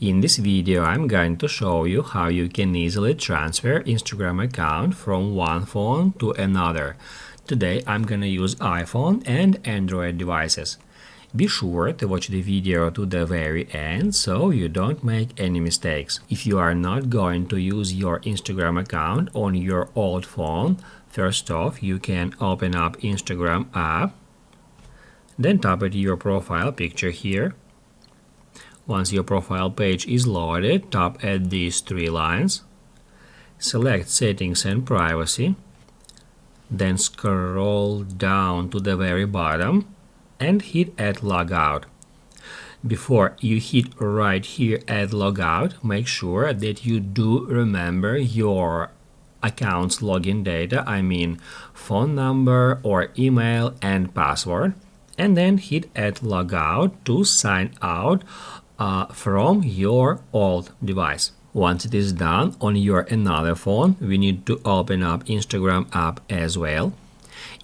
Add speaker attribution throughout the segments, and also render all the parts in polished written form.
Speaker 1: In this video, I'm going to show you how you can easily transfer Instagram account from one phone to another. Today, I'm gonna use iPhone and Android devices. Be sure to watch the video to the very end so you don't make any mistakes. If you are not going to use your Instagram account on your old phone, first off, you can open up Instagram app, then tap at your profile picture here. Once your profile page is loaded, tap at these three lines, select Settings and Privacy, then scroll down to the very bottom and hit Add Logout. Before you hit right here Add Logout, make sure that you do remember your account's login data, I mean phone number or email and password, and then hit Add Logout to sign out from your old device. Once it is done on your another phone, we need to open up Instagram app as well.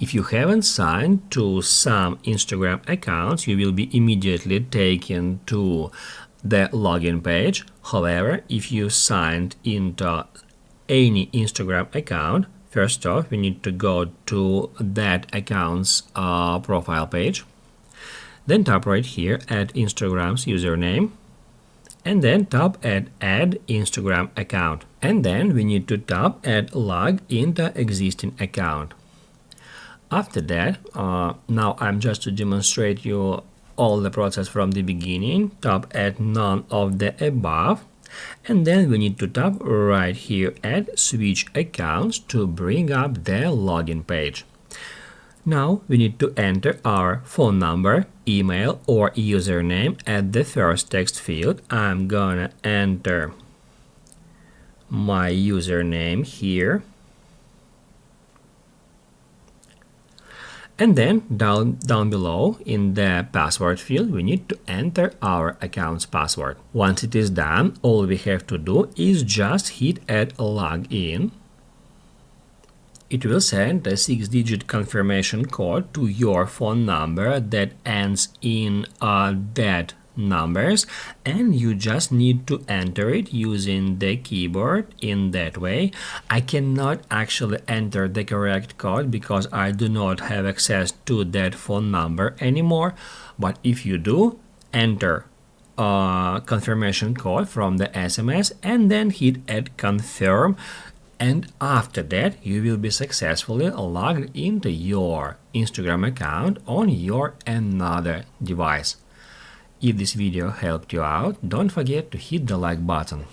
Speaker 1: If you haven't signed to some Instagram accounts, you will be immediately taken to the login page. However, if you signed into any Instagram account, first off, we need to go to that account's profile page. Then tap right here at Instagram's username, and then tap at Add Instagram Account. And then we need to tap at Log into Existing Account. After that, now I'm just to demonstrate you all the process from the beginning, tap at None of the Above, and then we need to tap right here at Switch Accounts to bring up the login page. Now we need to enter our phone number, email or username at the first text field. I'm gonna enter my username here. And then down below in the password field, we need to enter our account's password. Once it is done, all we have to do is just hit at Login. It will send a 6-digit confirmation code to your phone number that ends in that numbers, and you just need to enter it using the keyboard in that way. I cannot actually enter the correct code because I do not have access to that phone number anymore, but if you do, enter confirmation code from the SMS and then hit at confirm. And after that, you will be successfully logged into your Instagram account on your another device. If this video helped you out, don't forget to hit the like button.